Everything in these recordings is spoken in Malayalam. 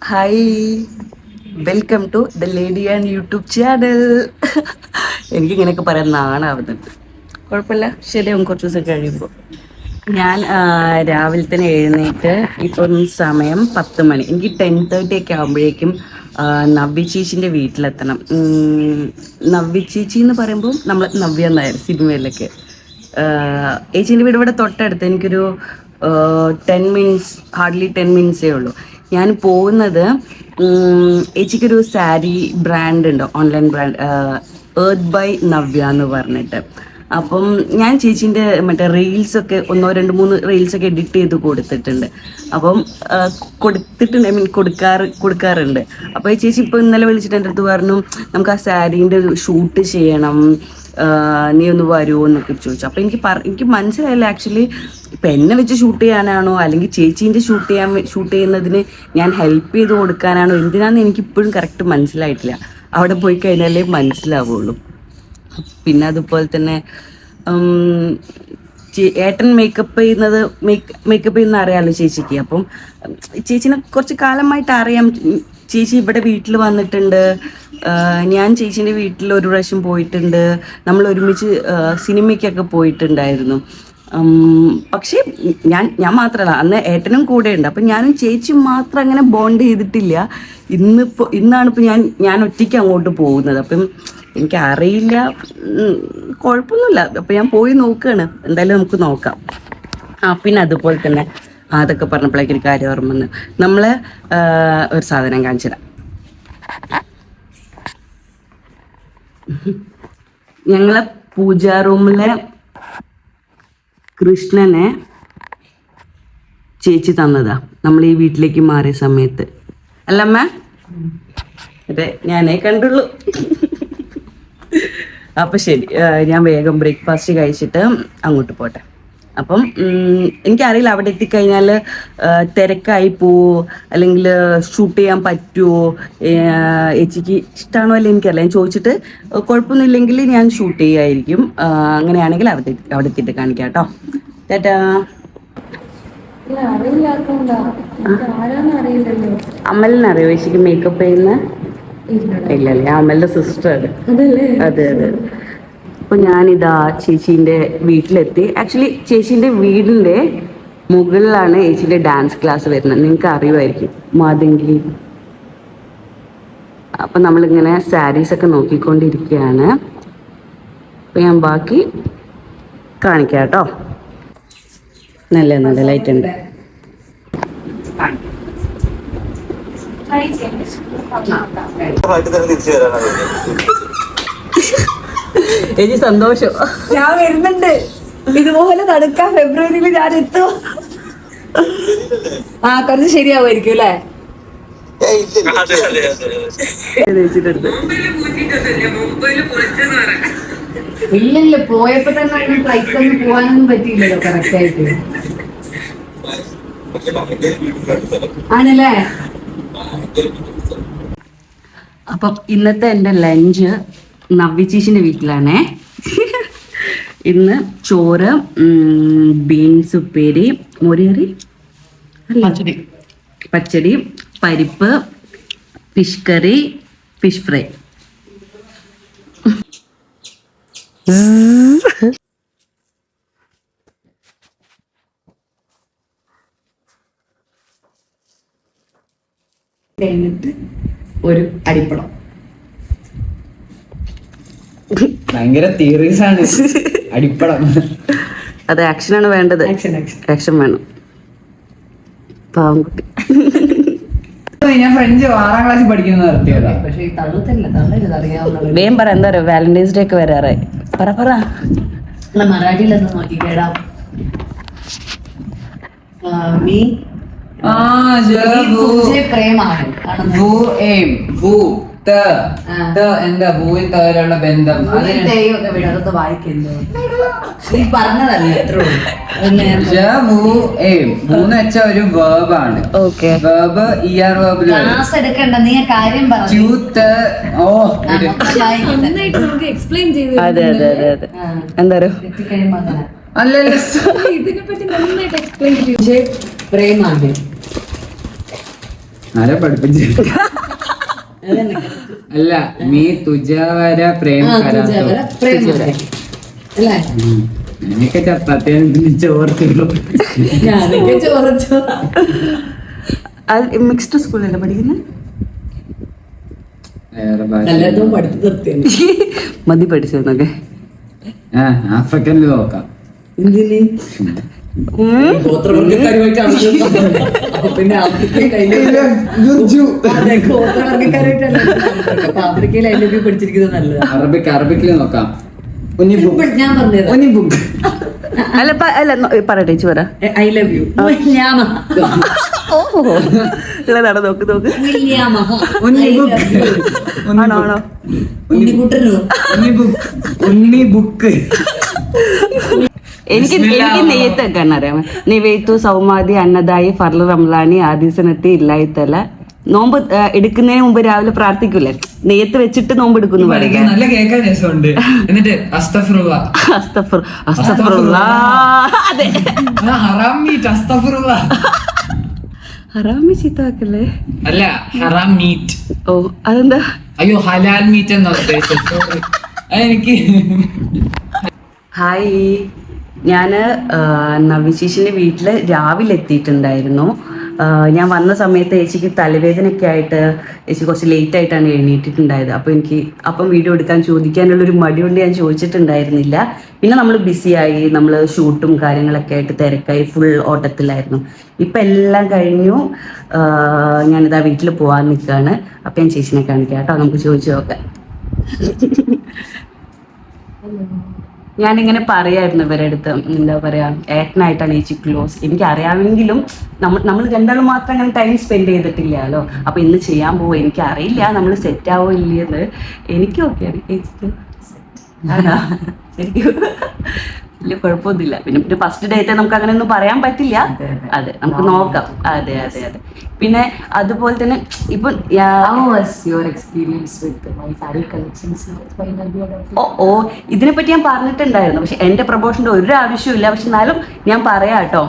Hi, welcome to the lady and YouTube channel. എനിക്കിങ്ങനെയൊക്കെ പറയാൻ നാണാവുന്നുണ്ട്. കുഴപ്പമില്ല, ശരിയാവും കുറച്ച് ദിവസം കഴിയുമ്പോൾ. ഞാൻ രാവിലെ തന്നെ എഴുന്നേറ്റ് ഇപ്പം സമയം 10 മണി. എനിക്ക് 10:30 ഒക്കെ ആകുമ്പോഴേക്കും നവ്യ ചേച്ചിൻ്റെ വീട്ടിലെത്തണം. നവ്യ ചേച്ചി എന്ന് പറയുമ്പോൾ നമ്മൾ നവ്യ നായർ സിനിമയിലൊക്കെ. ചേച്ചീൻ്റെ വീട് ഇവിടെ തൊട്ടടുത്ത്. എനിക്കൊരു 10 മിനിറ്റ്സ്, ഹാർഡ്ലി 10 മിനിറ്റ്സേ ഉള്ളൂ. ഞാൻ പോകുന്നത് ചേച്ചിക്കൊരു സാരി ബ്രാൻഡ് ഉണ്ട്, online brand, earth by Navya എന്ന് പറഞ്ഞിട്ട്. അപ്പം ഞാൻ ചേച്ചീൻ്റെ മറ്റേ റീൽസൊക്കെ 1-2-3 റീൽസൊക്കെ എഡിറ്റ് ചെയ്ത് കൊടുത്തിട്ടുണ്ട്. അപ്പം കൊടുത്തിട്ടുണ്ട്, ഐ മീൻ കൊടുക്കാറുണ്ട്. അപ്പോൾ ഈ ചേച്ചി ഇപ്പോൾ ഇന്നലെ വിളിച്ചിട്ട് എൻ്റെ അടുത്ത് പറഞ്ഞു, നമുക്ക് ആ സാരീൻ്റെ ഷൂട്ട് ചെയ്യണം, നീ ഒന്ന് വരുമോ എന്നൊക്കെ ചോദിച്ചു. അപ്പോൾ എനിക്ക് മനസ്സിലായില്ല ആക്ച്വലി ഇപ്പം എന്നെ വെച്ച് ഷൂട്ട് ചെയ്യാനാണോ അല്ലെങ്കിൽ ചേച്ചീൻ്റെ ഷൂട്ട് ചെയ്യുന്നതിന് ഞാൻ ഹെൽപ്പ് ചെയ്ത് കൊടുക്കാനാണോ, എന്തിനാണെന്ന് എനിക്കിപ്പോഴും കറക്റ്റ് മനസ്സിലായിട്ടില്ല. അവിടെ പോയി കഴിഞ്ഞാലേ മനസ്സിലാവുള്ളൂ. പിന്നെ അതുപോലെ തന്നെ ഏട്ടൻ മേക്കപ്പ് ചെയ്യുന്ന അറിയാമല്ലോ ചേച്ചിക്ക്. അപ്പം ചേച്ചീനെ കുറച്ച് കാലമായിട്ട് അറിയാം. ചേച്ചി ഇവിടെ വീട്ടിൽ വന്നിട്ടുണ്ട്, ഞാൻ ചേച്ചീൻ്റെ വീട്ടിൽ ഒരു പ്രാവശ്യം പോയിട്ടുണ്ട്, നമ്മൾ ഒരുമിച്ച് സിനിമയ്ക്കൊക്കെ പോയിട്ടുണ്ടായിരുന്നു. പക്ഷേ ഞാൻ മാത്രമല്ല, അന്ന് ഏട്ടനും കൂടെ ഉണ്ട്. അപ്പം ഞാനും ചേച്ചിയും മാത്രം അങ്ങനെ ബോണ്ട് ചെയ്തിട്ടില്ല. ഇന്നാണിപ്പോൾ ഞാൻ ഒറ്റയ്ക്ക് അങ്ങോട്ട് പോകുന്നത്. അപ്പം എനിക്കറിയില്ല, കുഴപ്പമൊന്നുമില്ല. അപ്പം ഞാൻ പോയി നോക്കുകയാണ്, എന്തായാലും നമുക്ക് നോക്കാം. പിന്നെ അതുപോലെ തന്നെ അതൊക്കെ പറഞ്ഞപ്പോഴേക്ക് ഒരു കാര്യം ഓർമ്മ വന്നു. നമ്മളെ ഒരു സാധനം കാണിച്ചു തരാം. ഞങ്ങളെ പൂജാ റൂമിലെ കൃഷ്ണനെ ചേച്ചി തന്നതാ നമ്മൾ ഈ വീട്ടിലേക്ക് മാറിയ സമയത്ത്. അല്ലമ്മ? അതെ, ഞാനേ കണ്ടുള്ളൂ. അപ്പം ശരി, ഞാൻ വേഗം ബ്രേക്ക്ഫാസ്റ്റ് കഴിച്ചിട്ട് അങ്ങോട്ട് പോട്ടെ. അപ്പം എനിക്കറിയില്ല അവിടെ എത്തിക്കഴിഞ്ഞാൽ തിരക്കായി പോവോ അല്ലെങ്കിൽ ഷൂട്ട് ചെയ്യാൻ പറ്റുമോ, ചേച്ചിക്ക് ഇഷ്ടമാണോ അല്ല എനിക്കറിയില്ല. ഞാൻ ചോദിച്ചിട്ട് കുഴപ്പമൊന്നുമില്ലെങ്കിൽ ഞാൻ ഷൂട്ട് ചെയ്യുമായിരിക്കും. അങ്ങനെയാണെങ്കിൽ അവിടെ എത്തിയിട്ട് കാണിക്കാം കേട്ടോ. ടാറ്റാ. അമലിനറിയോ ചേച്ചിക്ക് മേക്കപ്പ് ചെയ്യുന്ന? ഇല്ലല്ലേ, അമലിൻ്റെ സിസ്റ്റർ. അതെ. അപ്പോൾ ഞാനിതാ ചേച്ചീൻ്റെ വീട്ടിലെത്തി. ആക്ച്വലി ചേച്ചീൻ്റെ വീടിൻ്റെ മുകളിലാണ് ചേച്ചീൻ്റെ ഡാൻസ് ക്ലാസ് വരുന്നത്. നിങ്ങൾക്ക് അറിയുമായിരിക്കും, മാതങ്കി. അപ്പം നമ്മളിങ്ങനെ സാരീസൊക്കെ നോക്കിക്കൊണ്ടിരിക്കുകയാണ്. അപ്പം ഞാൻ ബാക്കി കാണിക്കാം കേട്ടോ. നല്ല ലൈറ്റ് ഉണ്ട്. എനിക്ക് സന്തോഷം, ഞാൻ വരുന്നുണ്ട്. ഇതുപോലെ നടക്കാൻ ഫെബ്രുവരിയിൽ ഞാൻ എത്തും. കുറച്ച് ശരിയാവുമായിരിക്കും അല്ലേ? ഇല്ലല്ലോ, പോയപ്പോ തന്നെ ഫ്ലൈറ്റിലൊന്നും പോകാനൊന്നും പറ്റിയില്ലല്ലോ കറക്റ്റ് ആയിട്ട്. ആണല്ലേ? അപ്പം ഇന്നത്തെ എൻ്റെ ലഞ്ച് നവ്യ ചേച്ചിൻ്റെ വീട്ടിലാണേ. ഇന്ന് ചോറ്, ബീൻസ് ഉപ്പേരി, മോരുകറി, പച്ചടി, പരിപ്പ്, ഫിഷ് കറി, ഫിഷ് ഫ്രൈ. കഴിഞ്ഞിട്ട് ഒരു അടിപ്പടം. ഭയങ്കര തിയറീസ് ആണ് അടിപ്പടം. അത് ആക്ഷനാണ് വേണ്ടത്, ആക്ഷൻ വേണം. പാവംകുട്ടി. ഞാൻ ഫ്രഞ്ച് 6ാം ക്ലാസ്സിൽ പഠിക്കുന്നത് നിർത്തിയതാ. വേഗം പറ, എന്താ പറയുക, വാലന്റൈൻസ് ഡേ ഒക്കെ വരാറായി. പറ മറാഠിയിലൊന്നും നോക്കിക്കേടാ. എന്താ ഭൂവിൻ തമ്മിലുള്ള ബന്ധം മൂന്ന് വെച്ച ഒരു വേർബാണ്. വേർബ് ER വേർബിൽ അല്ലല്ലോ, ഇതിനെ പറ്റി നന്നായിട്ട് എക്സ്പ്ലെയിൻ പ്രേമാണ്. ആരാ പഠിപ്പിച്ചു? അല്ല മീ തുജാവര പ്രേം എനിക്ക് ചപ്പാത്തി ചോർത്തുള്ളൂ. മിക്സ്ഡ് സ്കൂളല്ലേ പഠിക്കുന്നത്? മതി പഠിച്ചെന്നൊക്കെ ആഫ്രിക്കനിൽ നോക്കാം. പിന്നെ ആഫ്രിക്കയിൽ ഐ ലവ് യു പഠിച്ചിരിക്കുന്നത് നല്ലതാണ്. അറബിക്കിൽ നോക്കാം. ഞാൻ പറഞ്ഞത് അല്ല പറയട്ടെ ചേച്ചി പറ. ഐ ലവ് യു നട നോക്ക് നോക്ക്. ആണോ ആണോ ബുക്ക്. എനിക്ക് നെയ്ത്ത് വെക്കാൻ അറിയാം. നിവേത്തു സൗമാദി അന്നദായി ഫർള് റംലാനി ആദിസനത്തി ഇല്ലായിത്തല. നോമ്പ് എടുക്കുന്നതിന് മുമ്പ് രാവിലെ പ്രാർത്ഥിക്കൂലേ, നെയ്ത്ത് വെച്ചിട്ട് നോമ്പ് എടുക്കുന്നു പറയാം. നല്ല കേൾക്കാൻ രസമുണ്ട്. എന്നിട്ട് അതെ ഹറാമി ചീത്താക്കല്ലേ? അല്ല ഹറാം മീറ്റ്. ഓ അതെന്താ? അയ്യോ ഹലാൽ മീറ്റ് എന്നാ ഉദ്ദേശിച്ചത്. എനിക്ക് ഹായ്, ഞാൻ നവിശേഷിന്റെ വീട്ടിൽ രാവിലെ എത്തിയിട്ടുണ്ടായിരുന്നു. ഞാൻ വന്ന സമയത്ത് ചേച്ചിക്ക് തലവേദനയൊക്കെ ആയിട്ട് ചേച്ചി കുറച്ച് ലേറ്റ് ആയിട്ടാണ് എഴുന്നേറ്റിട്ടുണ്ടായത്. അപ്പം വീഡിയോ എടുക്കാൻ ചോദിക്കാനുള്ളൊരു മടി കൊണ്ട് ഞാൻ ചോദിച്ചിട്ടുണ്ടായിരുന്നില്ല. പിന്നെ നമ്മൾ ബിസിയായി, നമ്മൾ ഷൂട്ടും കാര്യങ്ങളൊക്കെ ആയിട്ട് തിരക്കായി, ഫുൾ ഓട്ടത്തിലായിരുന്നു. ഇപ്പം എല്ലാം കഴിഞ്ഞു. ഞാനിതാ വീട്ടിൽ പോകാൻ നിൽക്കുകയാണ്. അപ്പം ഞാൻ ചേച്ചിനെ കാണിക്കാം കേട്ടോ, നമുക്ക് ചോദിച്ചു നോക്കാം. ഞാനിങ്ങനെ പറയായിരുന്നു ഇവരുടെ അടുത്ത്, എന്താ പറയാ, ഏട്ടനായിട്ടാണ് ചേച്ചി ക്ലോസ്. എനിക്ക് അറിയാമെങ്കിലും നമ്മൾ രണ്ടാളും മാത്രം അങ്ങനെ ടൈം സ്പെൻഡ് ചെയ്തിട്ടില്ലല്ലോ. അപ്പൊ ഇന്ന് ചെയ്യാൻ പോവുക. എനിക്ക് അറിയില്ല നമ്മൾ സെറ്റ് ആവോ ഇല്ലെന്ന്. എനിക്ക് ഓക്കെയാണ്. ചേച്ചിക്ക് ആണോ? ശരിക്കും വലിയ കുഴപ്പമൊന്നുമില്ല. പിന്നെ ഫസ്റ്റ് ഡേറ്റ് നമുക്ക് അങ്ങനെ ഒന്നും പറയാൻ പറ്റില്ല. അതെ നമുക്ക് നോക്കാം. അതെ അതെ അതെ. പിന്നെ അതുപോലെ തന്നെ ഇപ്പൊ ഇതിനെപ്പറ്റി ഞാൻ പറഞ്ഞിട്ടുണ്ടായിരുന്നു. പക്ഷെ എന്റെ പ്രൊമോഷന്റെ ഒരു ആവശ്യമില്ല. പക്ഷെ എന്നാലും ഞാൻ പറയാം കേട്ടോ,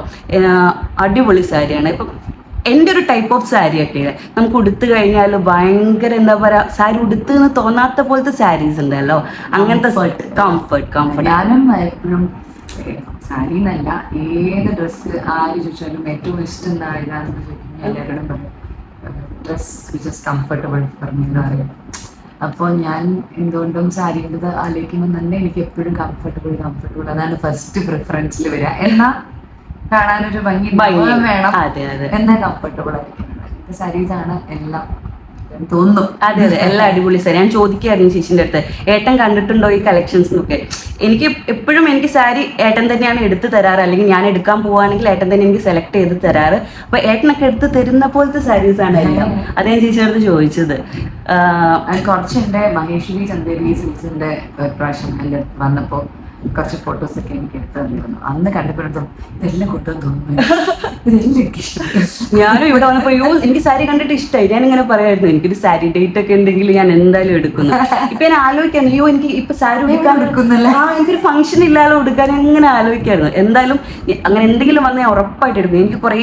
അടിപൊളി സാരിയാണ്. ഇപ്പം എൻ്റെ ഒരു ടൈപ്പ് ഓഫ് സാരിയൊക്കെ നമുക്ക് ഉടുത്ത് കഴിഞ്ഞാൽ ഭയങ്കര എന്താ പറയാ, സാരി ഉടുത്തെന്ന് തോന്നാത്ത പോലത്തെ സാരീസ് ഉണ്ടല്ലോ, അങ്ങനത്തെ കംഫർട്ട്. ഞാനും എപ്പോഴും സാരി എന്നല്ല, ഏത് ഡ്രസ്സ് ആര് ചോദിച്ചാലും ഏറ്റവും ഇഷ്ടം എന്താ ഏതാണെന്ന് ചോദിക്കുന്നത് എല്ലാവരോടും പറയും ഡ്രസ് വിച്ച് ഇസ് കംഫർട്ടബിൾ പറഞ്ഞെന്ന് അറിയാം. അപ്പോൾ ഞാൻ എന്തുകൊണ്ടും സാരിയുടേത് ആലോചിക്കുമ്പോൾ തന്നെ എനിക്ക് എപ്പോഴും കംഫർട്ടബിൾ അതാണ് ഫസ്റ്റ് പ്രിഫറൻസിൽ വരിക. എന്നാൽ കാണാനൊരു ഭംഗി വേണം, എന്നാൽ കംഫർട്ടബിൾ ആയിരിക്കും. സാരീസ് ആണ് എല്ലാം തോന്നുന്നു. അതെ അതെ, എല്ലാം അടിപൊളി സാരി. ഞാൻ ചോദിക്കായിരുന്നു ചേച്ചിൻ്റെ അടുത്ത്, ഏട്ടൻ കണ്ടിട്ടുണ്ടോ ഈ കളക്ഷൻസ് എന്നൊക്കെ. എനിക്ക് എപ്പോഴും എനിക്ക് സാരി ഏട്ടൻ തന്നെയാണ് എടുത്ത് തരാറ്, അല്ലെങ്കിൽ ഞാൻ എടുക്കാൻ പോവുകയാണെങ്കിൽ ഏട്ടൻ തന്നെ എനിക്ക് സെലക്ട് ചെയ്ത് തരാറ്. അപ്പൊ ഏട്ടനൊക്കെ എടുത്ത് തരുന്ന പോലത്തെ സാരീസ് ആണ് എല്ലാം. അതേ ചേച്ചിയുടെ അടുത്ത് ചോദിച്ചത്. കുറച്ച് എൻ്റെ മഹേശ്വരി ചന്ദേരി സിൽസിന്റെ പ്രാവശ്യം എൻ്റെ വന്നപ്പോൾ കുറച്ച് ഫോട്ടോസ് ഒക്കെ എനിക്ക് എടുത്തു തന്നിരുന്നു. അന്ന് കണ്ടപ്പോഴത്തും ഇതെല്ലാം കൊണ്ടുവന്ന് തോന്നുന്നു, ഇതെല്ലാം എനിക്ക് ഇഷ്ടപ്പെട്ടു. ഞാനും ഇവിടെ വന്നപ്പോ എനിക്ക് സാരി കണ്ടിട്ട് ഇഷ്ടമായി. ഞാൻ ഇങ്ങനെ പറയായിരുന്നു, എനിക്കൊരു സാരി ഡേറ്റ് ഒക്കെ ഉണ്ടെങ്കിൽ ഞാൻ എന്തായാലും എടുക്കുന്നു. ഇപ്പൊ ഞാൻ ആലോചിക്കാను, എനിക്ക് ഇപ്പൊ സാരി ഉടുക്കാൻ എടുക്കുന്നില്ല, എനിക്കൊരു ഫംഗ്ഷൻ ഇല്ലാതെ ഉടുക്കാൻ എങ്ങനെ ആലോചിക്കായിരുന്നു. എന്തായാലും അങ്ങനെ എന്തെങ്കിലും വന്നാൽ ഞാൻ ഉറപ്പായിട്ട് എടുക്കും. എനിക്ക് കുറേ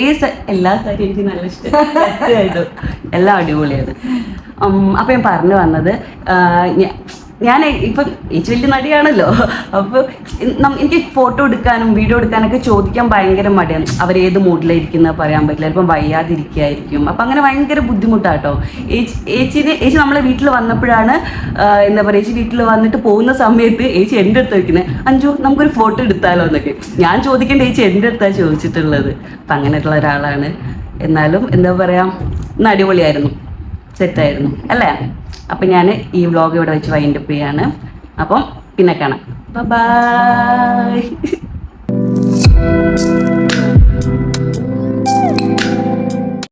എല്ലാ സാരി എനിക്ക് നല്ല ഇഷ്ടമായിരുന്നു, എല്ലാം അടിപൊളിയാണ്. അപ്പൊ ഞാൻ പറഞ്ഞു വന്നത്, ഞാൻ ഇപ്പം ചേച്ചി വലിയ നടിയാണല്ലോ. അപ്പോൾ എനിക്ക് ഫോട്ടോ എടുക്കാനും വീഡിയോ എടുക്കാനൊക്കെ ചോദിക്കാൻ ഭയങ്കര മടിയാണ്. അവരേത് മൂഡിലായിരിക്കുന്നത് പറയാൻ പറ്റില്ല, ചിലപ്പം വയ്യാതിരിക്കുകയായിരിക്കും. അപ്പം അങ്ങനെ ഭയങ്കര ബുദ്ധിമുട്ടാട്ടോ. ചേച്ചി നമ്മളെ വീട്ടിൽ വന്നപ്പോഴാണ് എന്താ പറയുക, ചേച്ചി വീട്ടിൽ വന്നിട്ട് പോകുന്ന സമയത്ത് ചേച്ചി എൻ്റെ അടുത്ത് വയ്ക്കുന്നത്, അഞ്ചു നമുക്കൊരു ഫോട്ടോ എടുത്താലോ എന്നൊക്കെ. ഞാൻ ചോദിക്കേണ്ട ചേച്ചി എൻ്റെ അടുത്താണ് ചോദിച്ചിട്ടുള്ളത്. അപ്പം അങ്ങനെയുള്ള ഒരാളാണ്. എന്നാലും എന്താ പറയുക, ഇന്ന് അടിപൊളിയായിരുന്നു, സെറ്റായിരുന്നു അല്ലേ? അപ്പം ഞാൻ ഈ വ്ളോഗ് ഇവിടെ വെച്ച് വൈൻഡപ്പ് ചെയ്യാണ്. അപ്പം പിന്നെ കാണാം. ബൈ.